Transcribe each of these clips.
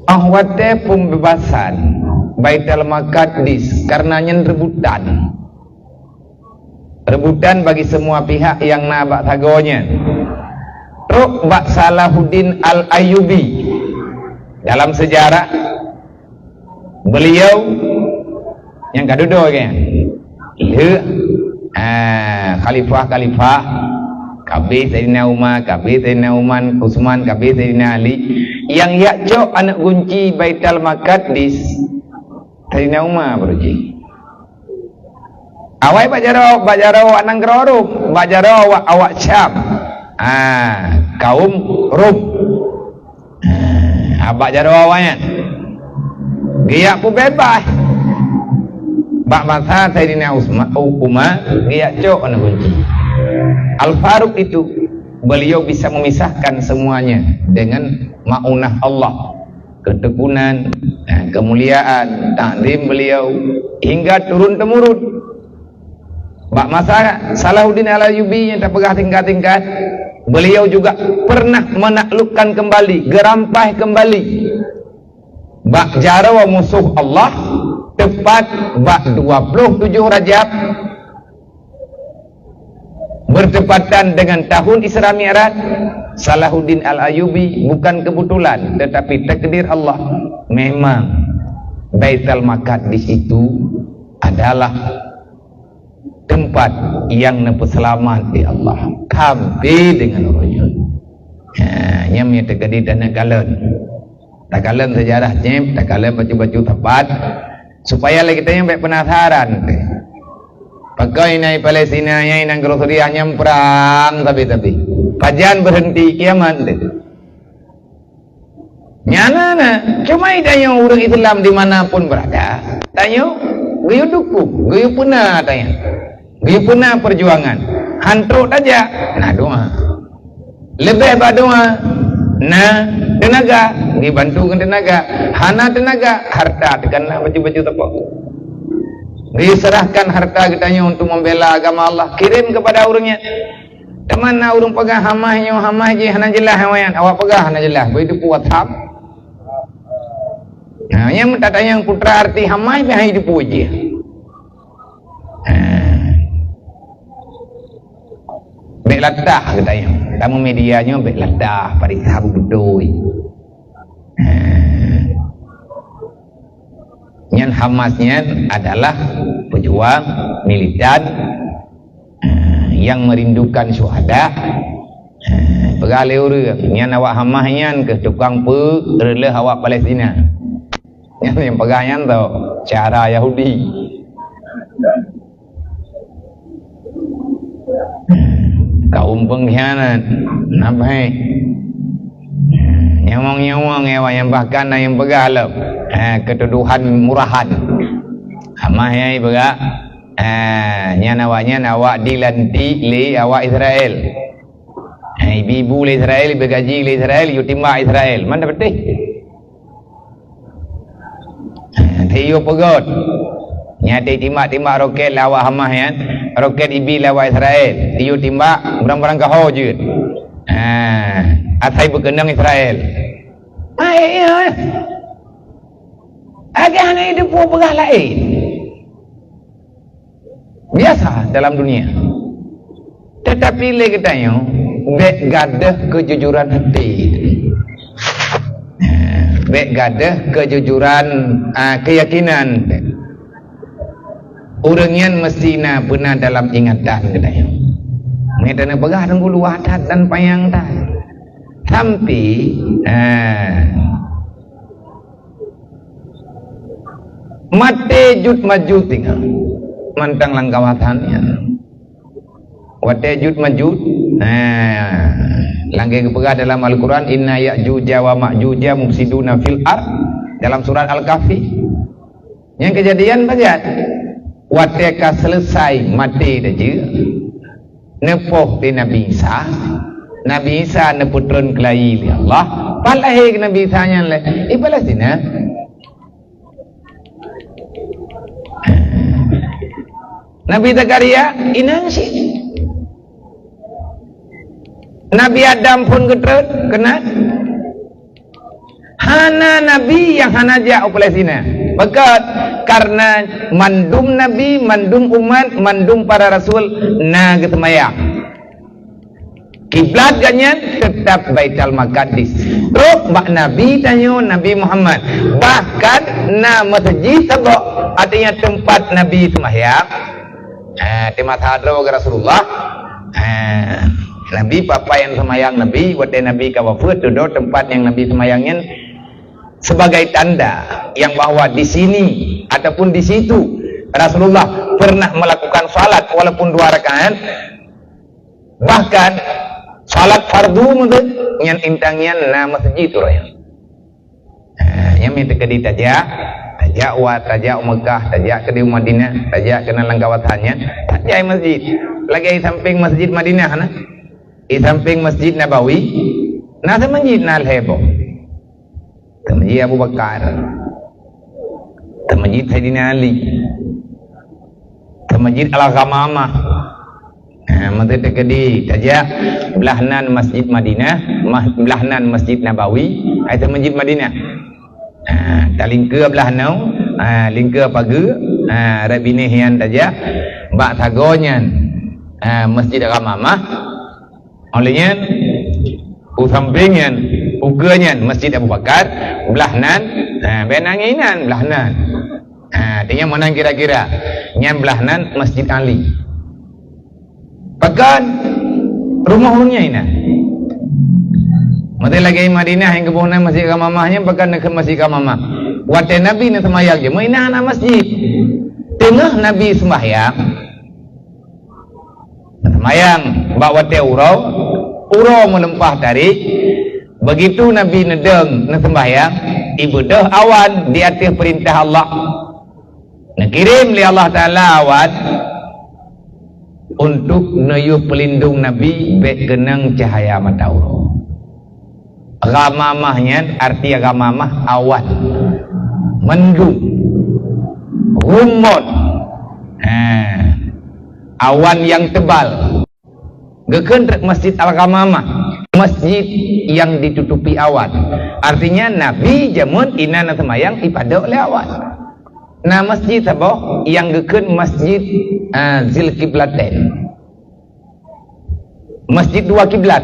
ahwate pembebasan Baitul Maqdis karenanya rebutan bagi semua pihak yang nabak tagonya. Truk Bak Salahuddin Al-Ayyubi dalam sejarah beliau yang kadudo kan khalifah kabeh Sayyidina Umar, kabeh Sayyidina Utsman, kabeh Sayyidina Ali yang yakco anak kunci Baitul Maqdis Sayyidina Umar beruji awai bajaro anang gerorum bajaro awak Syam kaum Rum abak jaro awaknya giyak pu bebas bak masa Sayyidina Umar giyak cok anak kunci Al-Faruq itu beliau bisa memisahkan semuanya dengan ma'unah Allah, ketekunan, kemuliaan, takdim beliau hingga turun temurun. Bak masa Salahuddin Al-Ayyubi yang tak pegah tingkat-tingkat, beliau juga pernah menaklukkan kembali, gerampai kembali bak jarawa musuh Allah tepat bak 27 Rajab bertepatan dengan tahun Isra Mi'raj. Salahuddin Al-Ayyubi bukan kebetulan tetapi takdir Allah. Memang Baitul Maqdis itu adalah tempat yang nempuh selamat di Allah. Kabeh dengan orangnya. Nyamnya terjadi dana kalen. Tak kalen sejarah nyam, tak kalen baju-baju tepat supaya kita yang baik penasaran. Pakai naik Palestina yang nang Suriahnya perang tapi kajian berhenti kiamat nyana cuma idanya orang Islam dimanapun berada tanya gayu dukung gayu punah tanya gayu punah perjuangan hantruk aja nah doa lebih doa nah tenaga dibantu dengan tenaga hana tenaga harta tekan baju-baju tepuk diserahkan harta kitanya untuk membela agama Allah, kirim kepada orangnya. Temana urang pegang hamahnya je hana jelas hawayan awak pegang hana jelas begitu kuat ham. Nah yang tatanya yang putra arti hamah be hidup je. Bek latah katanya. Tamu medianya bek latah pada sahabu betul. Yang Hamasnya adalah pejuang militan yang merindukan syuhada. Pegale orang yang awak Hamasnya ke tukang rela awak Palestina. Yang pegangnya tu cara Yahudi. Kaum pengkhianat nampai nyawang-nyawang yang bahkan yang pegalap ketuduhan murahan amah pegak awak dilanti le awak Israel ibu le Israel begaji le Israel yutimba Israel mana betul theo pegot nyate timbak roket lawak hamah roket ibi lawak Israel theo timbak berang-berang kahau je asai berkenang Israel agak hanya hidup pegah lain biasa dalam dunia tetapi lagi tanya bek gadah kejujuran hati bek gadah kejujuran keyakinan orangnya mestinya benar dalam ingatan katanya mereka nak pegah tunggu luahat dan payang tak tapi mate jut maju tinggal mantang langkawatannya wate jut maju langkai kepegah dalam Al-Quran inna ya'juja wa ma'juja mufsiduna fil ard dalam surat Al-Kahfi yang kejadian bagian wate ka selesai mati daje nepoh di Nabi Isa neputron kelai Allah palahir Nabi Isa nya le Palestina Nabi Zakaria inansi Nabi Adam pun ketret kena hana nabi yang hana ja Palestina. Bekat karena mandum nabi, mandum umat, mandum para rasul na getemayang. Kiblat ganyan tetap Baitul Maqdis. Terus bak nabi tanyo Nabi Muhammad. Bahkan na masjid sebab artinya tempat nabi sembahyang. Tempat hadra wa Rasulullah. Nabi papa yang sembahyang nabi, wate nabi kawafut duduk tempat yang nabi sembahyangnya sebagai tanda yang bahwa di sini ataupun di situ Rasulullah pernah melakukan salat walaupun 2 rakaat. Bahkan salat fardu mungkin yang intangnya na masjid tu raya. Yang minta ke tajak wa tajak Mekah, tajak ke di Madinah, tajak ke nalang kawasannya, tajak masjid. Lagi di samping masjid Madinah na. Di samping masjid Nabawi, na sa masjid na Al-Hebo. Ke masjid Abu Bakar. Ke masjid Sayyidina Ali. Ke masjid Al-Ghamamah. Maka terkedi tajak belahnan Masjid Madinah, belahnan Masjid Nabawi, itu Masjid Madinah. Talingke belahnau, lingke pagi, rabine hian tajak, bak tagonyan Masjid Al-Ghamamah, olehnya usampingnya, ugeunyan Masjid Abu Bakar, belahnan, benanginan belahnan. Artinya mana kira-kira? Nyan belahnan Masjid Ali. Bahkan rumah-rumahnya ini. Mati lagi Madinah yang kebunan Masjid Al-Ghamamahnya bahkan ke Masjid Al-Ghamamah. Waktu Nabi ni sembahyang je, mainah anak masjid. Tengah Nabi sembahyang. Sembahyang bawa urau melempah tarik. Begitu Nabi nedeng nak sembahyang, ibadah awan di atas perintah Allah. Nak kirim li Allah Taala awan untuk nayuh pelindung Nabi baik kenang cahaya matahari. Ghamamahnya arti ghamamah awan, mendung, rumot, awan yang tebal. Geken Masjid Al-Ghamamah, masjid yang ditutupi awan. Artinya Nabi jamun inana semayang ibadah oleh awan. Nah masjid apa? Yang geken Masjid Zilkiblatain. Masjid 2 kiblat.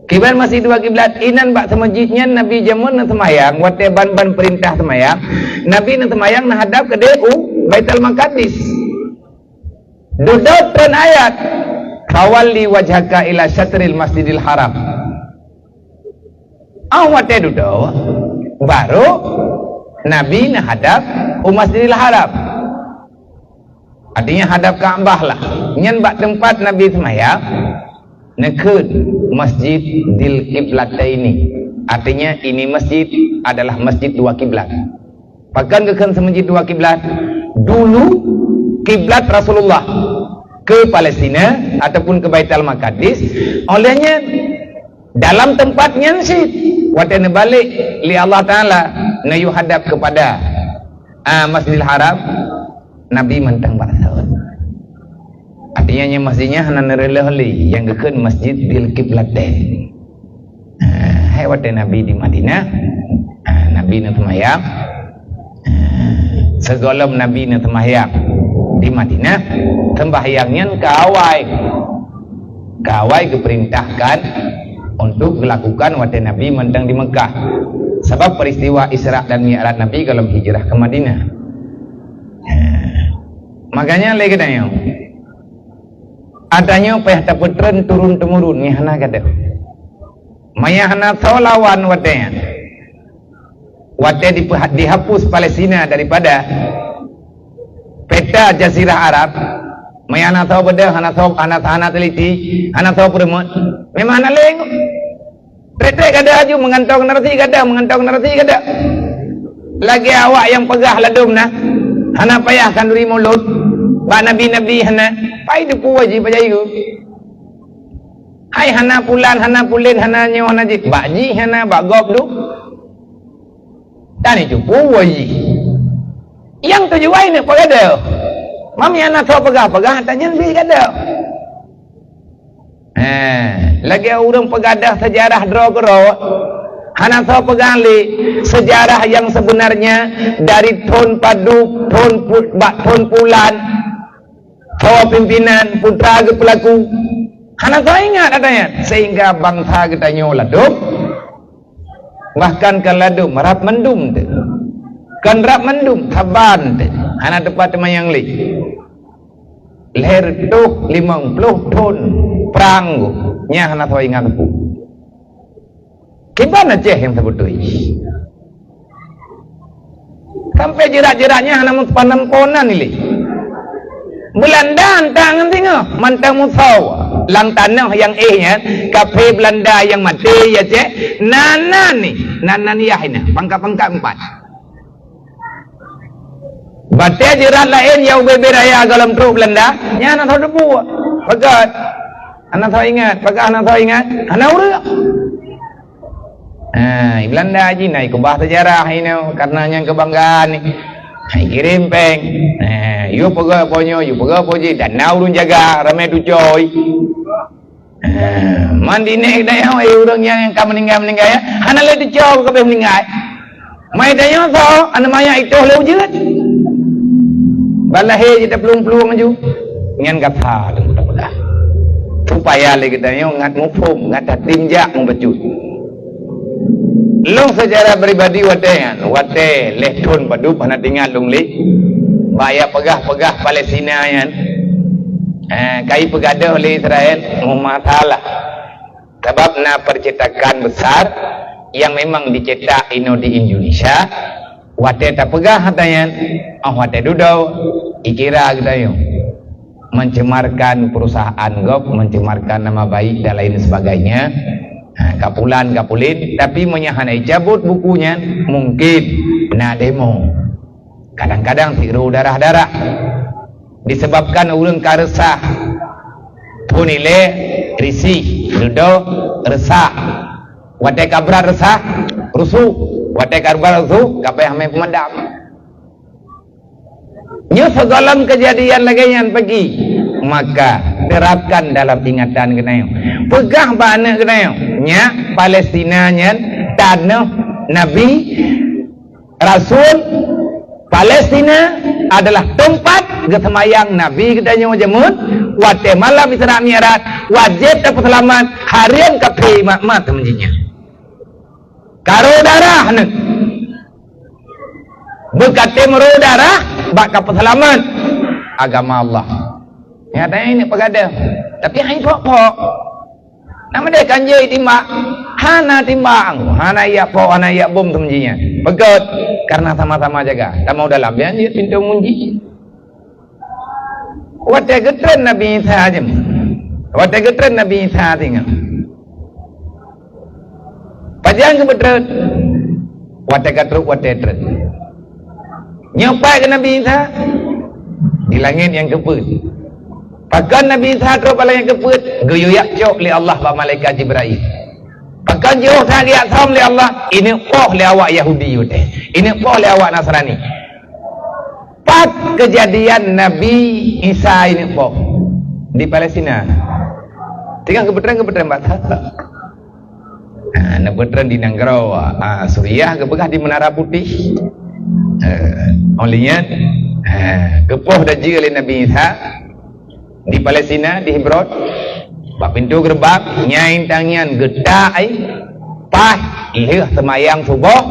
Kiblat masjid 2 kiblat inan bak semajidnya Nabi jamun na semayang, wate ban-ban perintah semayang. Nabi na semayang na hadap ke DU Baitul Maqdis. Duduk dan ayat Khawalli wajhaka ila syatril masjidil haram. Wate duduk baru Nabi na hadap Masjidil Haram. Artinya hadap Ka'bah lah. Nyan bak tempat Nabi semayang nekut Masjid Dil Qiblataini. Artinya ini masjid adalah masjid 2 kiblat. Bahkan kekan semasjid 2 kiblat. Dulu kiblat Rasulullah ke Palestina ataupun ke Baitul Maqdis. Olehnya dalam tempatnya sih waktu balik li Allah Taala nayu hadap kepada Masjidil Haram, Nabi mentang barasawat. Artinya masjidnya hana nerelehli yang geken Masjid Bil Qiblatain. Hai waktu Nabi di Madinah, Nabi na semayang, segolom Nabi na semayang di Madinah, sembahyangnya kawai keperintahkan untuk melakukan waktu Nabi mentang di Mekah. Sebab peristiwa Isra dan Mi'raj Nabi kalau hijrah ke Madinah. Makanya lagi katanya adanya payah taputren turun temurun ni hana kata. Maya hana solawan watenya. Wate dihapus Palestina daripada peta Jazirah Arab. Maya hana tahu beda, hana teliti, hana tahu perempuan. Memang hana leng. Retek kada aju mengantong narasi kada. Lagi awak yang pegah ladum nah. Hana payah kanduri mulut. Ba nabi-nabi hana pai depu wajib pajayu. Hai hana pulan, hana pulin, hana nyo, hana jik. Bakji hana bagop du. Tani cupu wajib. Yang tujuan ni pegada. Mami hana tahu pegah tanya ni kada. Lagi orang pegadah sejarah draw. Hana tahu pegali sejarah yang sebenarnya dari Tun Padu, Tun Pulan, Tawa pimpinan, putra ke pelaku. Hana tahu ingat adanya sehingga bangsa kita nyoladuk. Bahkan kalau merap mendum tu. Kan rap mendum taban tu. Hana tepat yang li. Leher tu 50 ton perang nya hana tahu ingat tu. Gimana ceh yang sebetulnya sampai jerak-jeraknya hanya panam-ponan ini Belanda tangan tengok mantang musau lang tanah yang nya kafe Belanda yang mati ya ceh nana ni yahina pangka-pangka 4 bate jerat lain yang beberaya dalam truk Belanda nya anak tahu debu bagat anak tahu ingat anak urut Belanda aja naik ke bahasa sejarah ini karenanya kebanggaan ni. Kirim peng. You pergi ponyo, you pergi poji danau run jaga ramai tu coy. Mandi nek dah orang yang kamu meninggal ya. Hana le tu coy ke meninggal. Mai dah yo so, ana maya itu le ujut. Balahe kita pelung-pelung aju. Ngan kata tu dah. Supaya le kita yo ngat mufum, ngat tinjak membecut. Long secara pribadi wate lehtun padu pana tinggal long li baya pegah Palestina yan kai pegadah oleh Israel masalah sebab na percetakan besar yang memang dicetak ino di Indonesia wate tak pegah hatayan wate dudau ikira kita yo mencemarkan perusahaan gop mencemarkan nama baik dan lain sebagainya kapulin tapi menyahanai cabut bukunya mungkin na demo kadang-kadang tiru darah-darah disebabkan ulun karesah punile risih dudo resah wate kabra resah rusuh wate kabra rusuh kape hame pemadam nyo segalam kejadian lagi yang pergi maka terapkan dalam ingatan kenayo pegah bana kenayo nya Palestina nya tanah Nabi Rasul Palestina adalah tempat kesemayang Nabi katanya jamun wate malam Isra Mi'raj wajib dapat selamat harian kafe mat menjinya karo darah nek berkate mero darah bak dapat selamat agama Allah. Ya tanya ini pegada. Tapi hai pok. Nama dia kanjai timbang. Hana timbang. Hana ya pok, hana ya bom temjinya. Pegat karena sama-sama jaga. Tak mau dalam dia pintu munji. Wate getren Nabi Isa aja. Wate getren Nabi Isa tinggal. Pajang ke betret. Wate gatruk wate tret. Nyopai ke Nabi Isa di langit yang keput. Pakan Nabi Isa terus pada yang keput guyuyak cok li Allah wa malaikat Jibril. Pakan jauh sangat som li Allah. Ini poh li awak Yahudi yude. Ini poh li awak Nasrani. Pak kejadian Nabi Isa ini poh di Palestina. Tinggal kebetulan batas. Kebetulan di Nanggaro, Suriah kebegah di Menara Putih. Olinya kepoh dan jika Nabi Isa di Palestina di Hebron bak pintu gerbang nyain tangian gedai pah ilih semayang subuh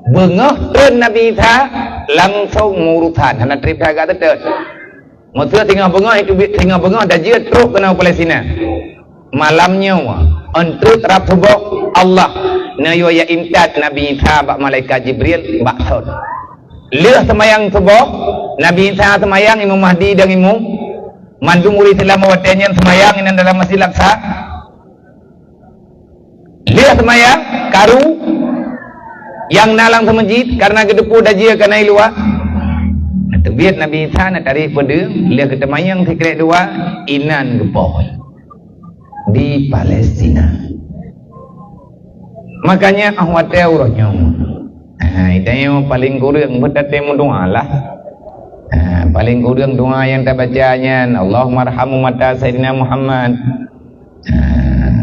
bengah tren Nabi Isa langsung murutan hana trip agak tetet maksudnya tinggal bengah itu tinggal bengah dah jia teruk kena Palestina malamnya untuk terap subuh Allah na yo ya imtad Nabi Isa bak malaikat Jibril bak saud lih semayang subuh Nabi Isa semayang Imam Mahdi dan Imam mandu murid Islam watenya semayang ini dalam Masjid Al-Aqsa. Lihat semayang karu yang nalang ke masjid karena gedepu dajia kena luar. Terbiat Nabi Isa nak tarik pada lihat ke semayang sekret dua inan gepoh di Palestina. Makanya ahwate urutnya. Itu yang paling kurang berdatang doa lah. Paling kurang doa yang tak bacanya Allahumma arhamu mata Sayyidina Muhammad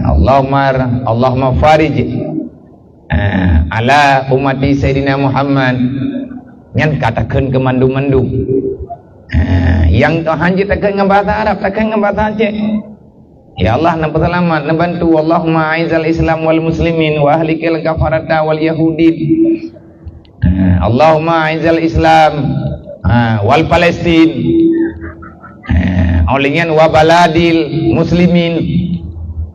Allahumma farij ala umati Sayyidina Muhammad nyan katakan ke mandum-mandum yang hanji takkan dengan bahasa Arab, takkan dengan bahasa Aceh. Ya Allah, nampak selamat, nabantu Allahumma aizal Islam wal muslimin wa ahlikil kafarata wal yahudin. Allahumma aizal Islam wal Palestin. Olingan wa baladil muslimin.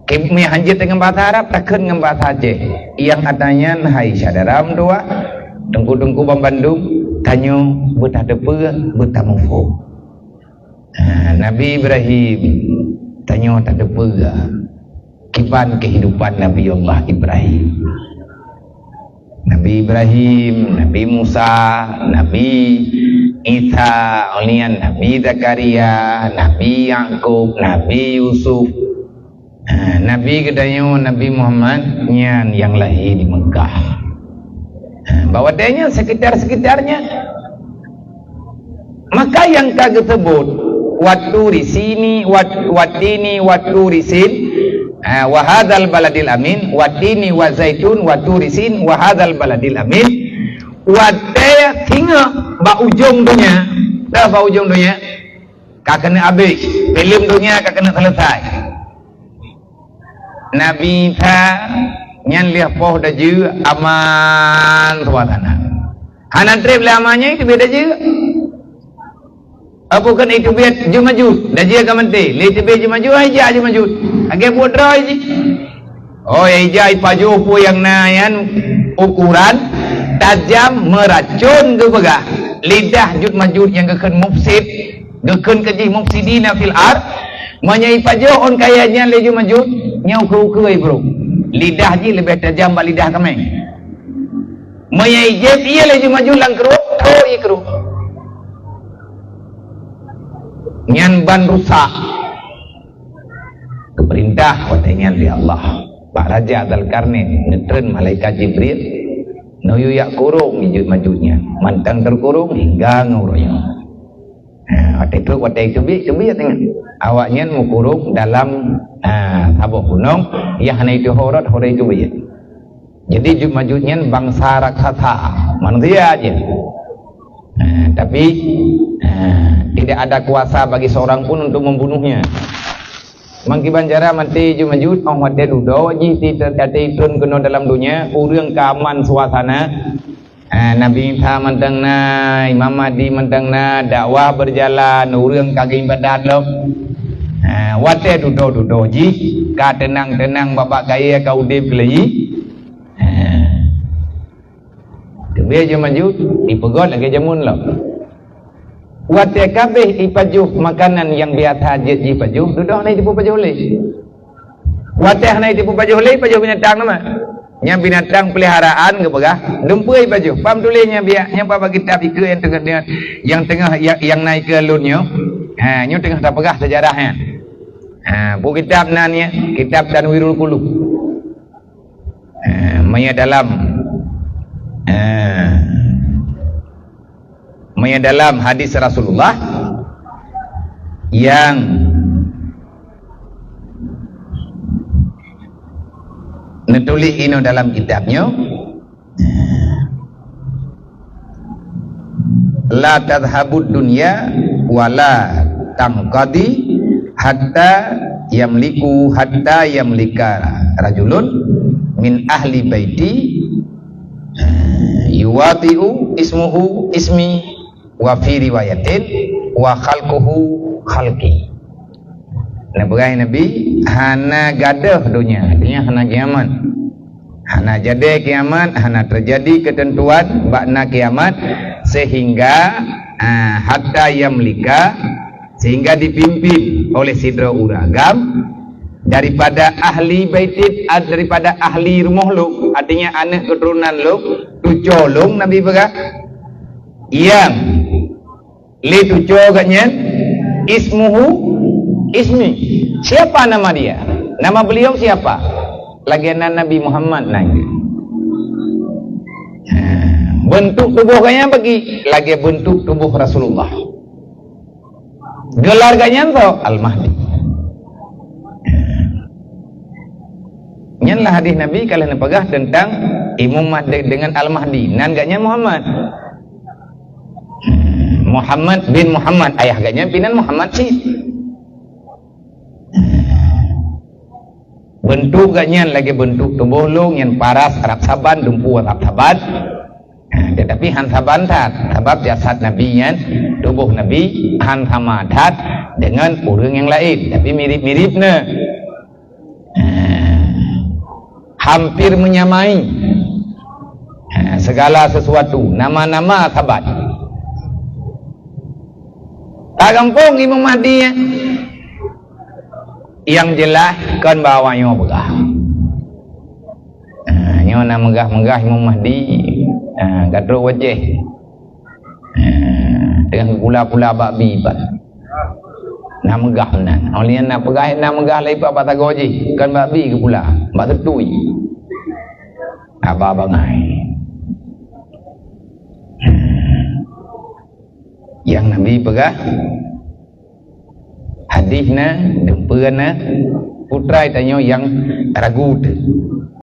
Kami hanji dengan bahasa Arab, takkan dengan bahasa Aceh. Yang katanya, hai syadaram doa, tengku-tengku Bandung, tanyo betah depa, betah mufo. Nabi Ibrahim tanyo tak depa, kiban kehidupan Nabi Allah Ibrahim. Nabi Ibrahim, Nabi Musa, Nabi Isa, olian Nabi Zakaria, Nabi Yakub, Nabi Yusuf. Nabi kedanyo Nabi Muhammad nyan yang lahir di Mekah. Bahawa dia sekitar-sekitarnya. Maka yang kagak sebut waturi sini, watini, waturi sin, wahadal baladil amin, watini wa zaitun, waturi sin, wahadal baladil amin. Wadaya tinggal ba ujung dunia, dah ba ujung dunia, kak kena habis, film dunia kak kena selesai. Nabi Isa nyan lihat poh dah je aman suasana. Hanan trip lah amannya itu beda je. Apa kan itu biar je maju. Dah je akan menti. Lihat biar je maju, aja je maju. Agak buat roy je. Oh aja paju pu yang nayan ukuran tajam meracun ke begah. Lidah jut majud yang keken mufsid, keken keji mufsidina fil ard. Menyai paju on kayanya leju majud. Nyau ke bro. Lidah je lebih tajam bak lidah kami. Menyai jet ia lagi maju lang keruk, keruk. Nyan ban rusak. Keperintah watanya di Allah. Pak Raja Dzulkarnain netren malaikat Jibril. Noyu yak kurung hijut majunya. Mantang terkurung hingga ngauronya. Watai itu bi tengah. Awaknya mau kurung dalam sabuk gunung, yang hanya itu horat itu bi. Jadi majunya bangsa raksasa, manusia aja. Tapi tidak ada kuasa bagi seorang pun untuk membunuhnya. Mangki banjara mati jumajud ong wade dudo ji terjadi turun kena dalam dunia urang keaman suasana. Nabi Isa mentengna, Imam Mahdi mentengna, dakwah berjalan, urang kagak ibadat lo. Wate dudo ji, ka tenang bapak kaya kau udip kelai. Dia je maju, dipegot lagi jamun lo. Wate kabeh ipajuh makanan yang biasa je ipajuh, dudo nai tipu pajuh le. Wate nai tipu pajuh le, pajuh binatang nama. Nya binatang peliharaan ke begah, dempui pajuh. Pam tulisnya biak, nya apa kitab iku yang tengah yang naik ke lunyo. Nyo tengah tak pegah sejarahnya. Bu kitab nanya, kitab Tanwirul Qulub. Maya dalam hadis Rasulullah yang netulis ini dalam kitabnya, la tadhhabud dunya wala tamqadi hatta yamlika rajulun min ahli baiti yuwati'u ismuhu ismi wa fi riwayatin wa khalquhu khalqi. Nabi hana gadah dunia, artinya hana kiamat. Hana jadi kiamat, hana terjadi ketentuan bakna kiamat sehingga hatta yamlika, sehingga dipimpin oleh sidra uragam daripada ahli baitit, daripada ahli rumah lu, artinya anak keturunan lu, tu colong Nabi berkata yang li tu coganya ismi, siapa nama dia? Nama beliau siapa? Lagianan Nabi Muhammad lagi. Bentuk tubuhnya bagi lagi bentuk tubuh Rasulullah. Gelarnya tuh Al-Mahdi. Nyanlah hadis Nabi kalau nak pegah tentang Imam Mahdi dengan Al-Mahdi. Nan gaknya Muhammad. Muhammad bin Muhammad, ayah gaknya pinan Muhammad sih. Bentuk gaknya lagi bentuk tubuh lu yang paras Arab Saban, dumpu Arab Saban. Tetapi han saban tat, sebab jasad Nabi nya, tubuh Nabi han sama tat dengan orang yang lain, tapi mirip-mirip ne. Hampir menyamai segala sesuatu, nama-nama sahabat. Tak gampang Imam Mahdi ya. Yang jelas kan bawanya begah. Nyo na megah-megah Imam Mahdi, gadro wajah. Dengan pula-pula babi bat. Na megah nan. Olian na pegah na megah lai pa batagoji, kan babi ke pula, bat tetui. Aba bangai. Yang Nabi pegah hadisna dempeuna putra tanyo yang ragu